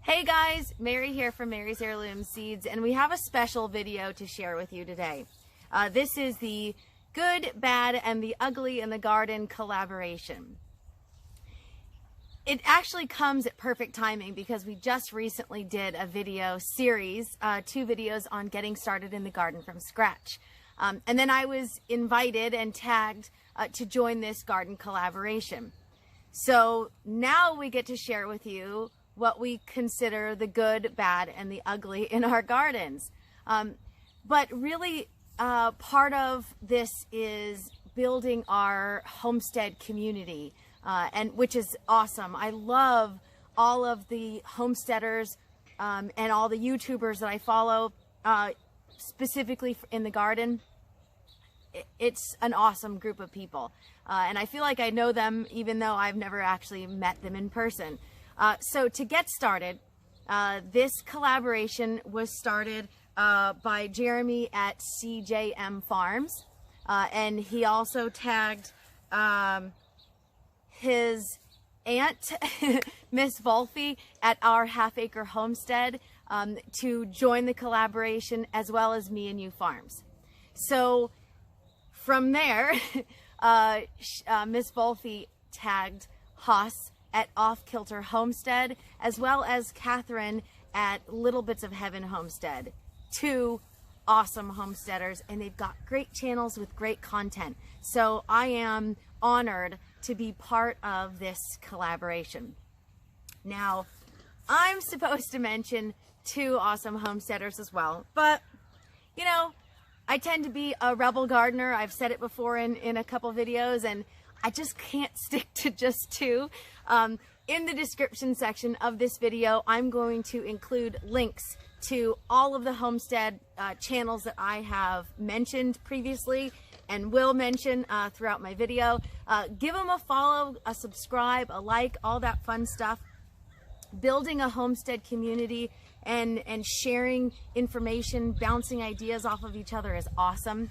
Hey guys, Mary here from Mary's Heirloom Seeds, and we have a special video to share with you today. This is the Good, Bad, and the Ugly in the Garden collaboration. It actually comes at perfect timing because we just recently did a video series, 2 videos on getting started in the garden from scratch. And then I was invited and tagged to join this garden collaboration. So now we get to share with you what we consider the good, bad, and the ugly in our gardens. But really, part of this is building our homestead community, and which is awesome. I love all of the homesteaders and all the YouTubers that I follow, specifically in the garden. It's an awesome group of people, and I feel like I know them even though I've never actually met them in person. So to get started, this collaboration was started by Jeremy at CJM Farms, and he also tagged his aunt, Miss Wolfie, at OuHalfAcreHomestead to join the collaboration, as well as MiAnU Farms. So from there, Miss Wolfie tagged Haas at Kilter Homestead, as well as Catherine at Little Bits of Heaven Homestead. 2 awesome homesteaders, and they've got great channels with great content. So I am honored to be part of this collaboration. Now, I'm supposed to mention 2 awesome homesteaders as well, but you know, I tend to be a rebel gardener. I've said it before in a couple videos, and I just can't stick to just 2. In the description section of this video, I'm going to include links to all of the homestead channels that I have mentioned previously and will mention throughout my video. Give them a follow, a subscribe, a like, all that fun stuff. Building a homestead community and sharing information, bouncing ideas off of each other is awesome.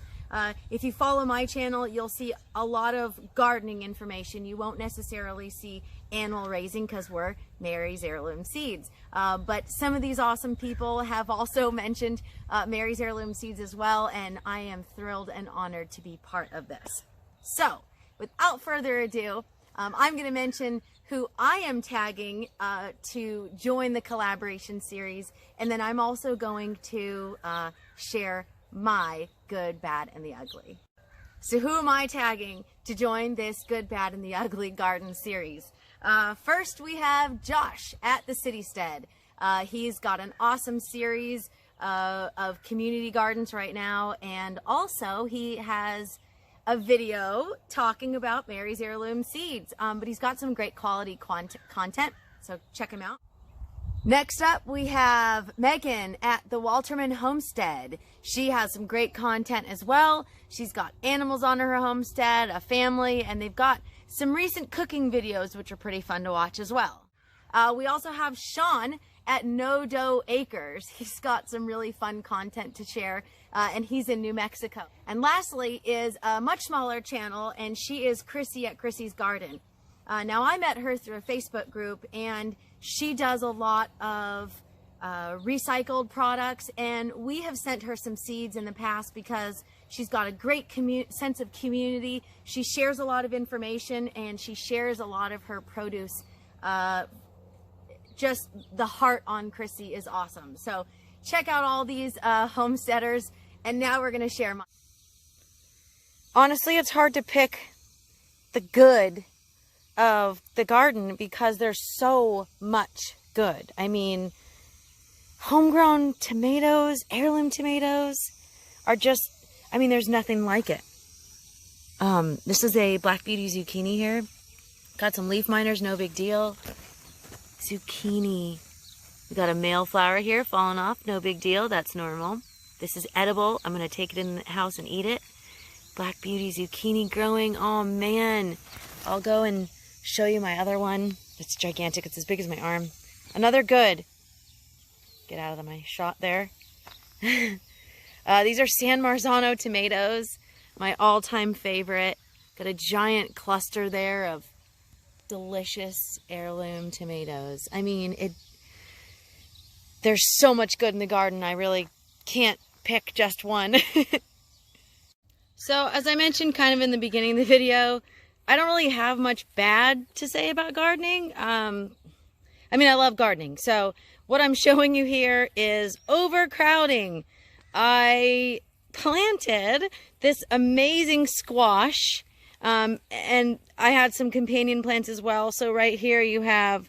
If you follow my channel, you'll see a lot of gardening information. You won't necessarily see animal raising because we're Mary's Heirloom Seeds. But some of these awesome people have also mentioned Mary's Heirloom Seeds as well, and I am thrilled and honored to be part of this. So, without further ado, I'm going to mention who I am tagging to join the collaboration series, and then I'm also going to share my good, bad, and the ugly. So who am I tagging to join this good, bad, and the ugly garden series? First we have Josh at the Citystead. He's got an awesome series of community gardens right now, and also he has a video talking about Mary's Heirloom Seeds, but he's got some great quality content, so check him out. Next up, we have Megan at the Wolterman Homestead. She has some great content as well. She's got animals on her homestead, a family, and they've got some recent cooking videos, which are pretty fun to watch as well. We also have Sean at NoDough Acres. He's got some really fun content to share, and he's in New Mexico. And lastly is a much smaller channel, and she is Chrissy at Chrissy'z Garden. Now, I met her through a Facebook group, and she does a lot of recycled products, and we have sent her some seeds in the past because she's got a great sense of community. She shares a lot of information, and she shares a lot of her produce. Just the heart on Chrissy is awesome. So check out all these homesteaders, and now we're going to share mine. Honestly, it's hard to pick the good of the garden because there's so much good. I mean, homegrown tomatoes, heirloom tomatoes are just, I mean, there's nothing like it. This is a Black Beauty zucchini here. Got some leaf miners, no big deal. Zucchini. We got a male flower here falling off, no big deal, that's normal. This is edible. I'm going to take it in the house and eat it. Black Beauty zucchini growing. Oh man. I'll go and show you my other one. It's gigantic. It's as big as my arm. Another good. Get out of my shot there. These are San Marzano tomatoes. My all-time favorite. Got a giant cluster there of delicious heirloom tomatoes. I mean, there's so much good in the garden. I really can't pick just one. So as I mentioned kind of in the beginning of the video, I don't really have much bad to say about gardening. I mean, I love gardening. So what I'm showing you here is overcrowding. I planted this amazing squash, and I had some companion plants as well. So right here you have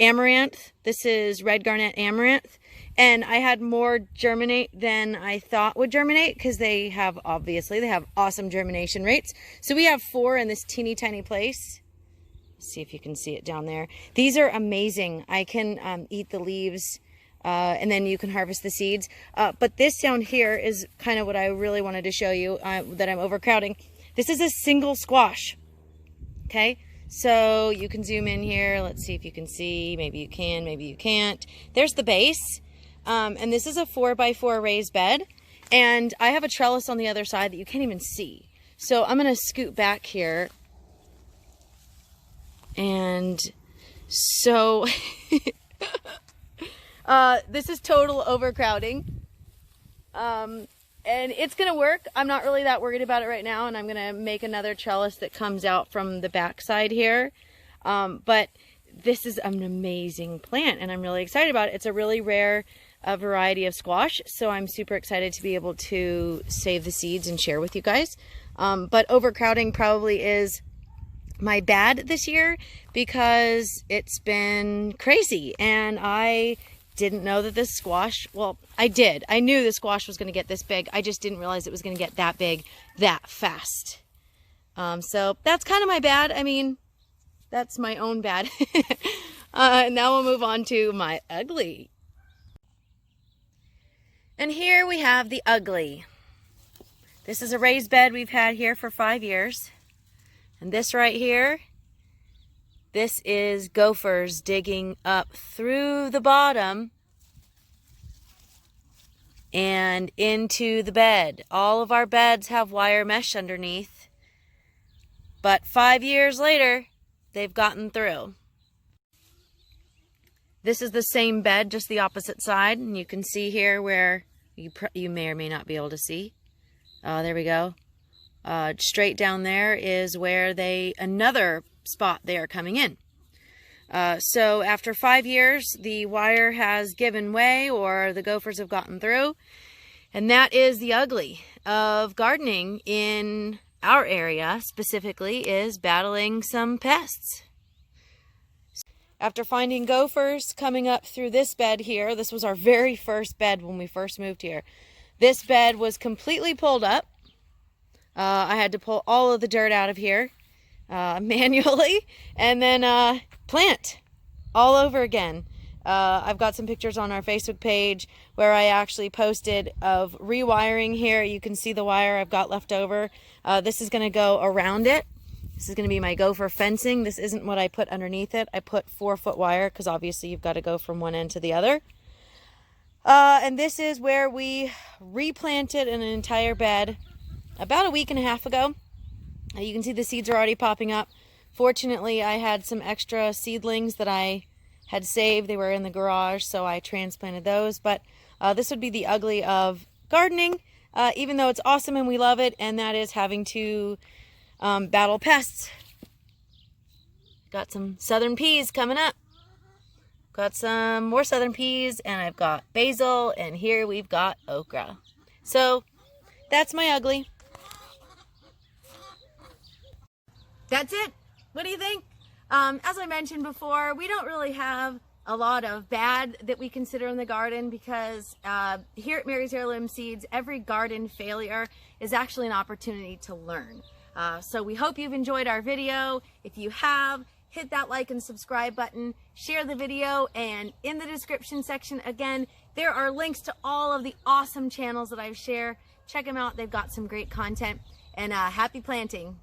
amaranth. This is red garnet amaranth. And I had more germinate than I thought would germinate because they have awesome germination rates. So we have 4 in this teeny tiny place. Let's see if you can see it down there. These are amazing. I can eat the leaves and then you can harvest the seeds. But this down here is kind of what I really wanted to show you that I'm overcrowding. This is a single squash. Okay. So you can zoom in here. Let's see if you can see. Maybe you can, maybe you can't. There's the base. And this is a 4x4 raised bed. And I have a trellis on the other side that you can't even see. So I'm going to scoot back here. And so this is total overcrowding. And it's going to work. I'm not really that worried about it right now. And I'm going to make another trellis that comes out from the back side here. But this is an amazing plant and I'm really excited about it. It's a really rare variety of squash. So I'm super excited to be able to save the seeds and share with you guys. But overcrowding probably is my bad this year because it's been crazy and I didn't know that this squash, well, I did. I knew the squash was going to get this big. I just didn't realize it was going to get that big that fast. So that's kind of my bad. I mean, that's my own bad. Now we'll move on to my ugly. And here we have the ugly. This is a raised bed we've had here for 5 years. And this right here, this is gophers digging up through the bottom and into the bed. All of our beds have wire mesh underneath, but 5 years later, they've gotten through. This is the same bed, just the opposite side, and you can see here where you may or may not be able to see. There we go. Straight down there is where another spot they are coming in. So after 5 years, the wire has given way or the gophers have gotten through. And that is the ugly of gardening in our area specifically, is battling some pests. After finding gophers coming up through this bed here, this was our very first bed when we first moved here. This bed was completely pulled up. I had to pull all of the dirt out of here manually and then plant all over again. I've got some pictures on our Facebook page where I actually posted of rewiring here. You can see the wire I've got left over. This is going to go around it. This is going to be my gopher fencing. This isn't what I put underneath it. I put 4-foot wire because obviously you've got to go from one end to the other. And this is where we replanted an entire bed about a week and a half ago. You can see the seeds are already popping up. Fortunately, I had some extra seedlings that I had saved. They were in the garage, so I transplanted those. But this would be the ugly of gardening, even though it's awesome and we love it, and that is having to battle pests. Got some southern peas coming up. Got some more southern peas, and I've got basil, and here we've got okra. So that's my ugly. That's it. What do you think? As I mentioned before, we don't really have a lot of bad that we consider in the garden because here at Mary's Heirloom Seeds, every garden failure is actually an opportunity to learn. So we hope you've enjoyed our video. If you have, hit that like and subscribe button, share the video, and in the description section, again, there are links to all of the awesome channels that I've shared. Check them out. They've got some great content, and happy planting.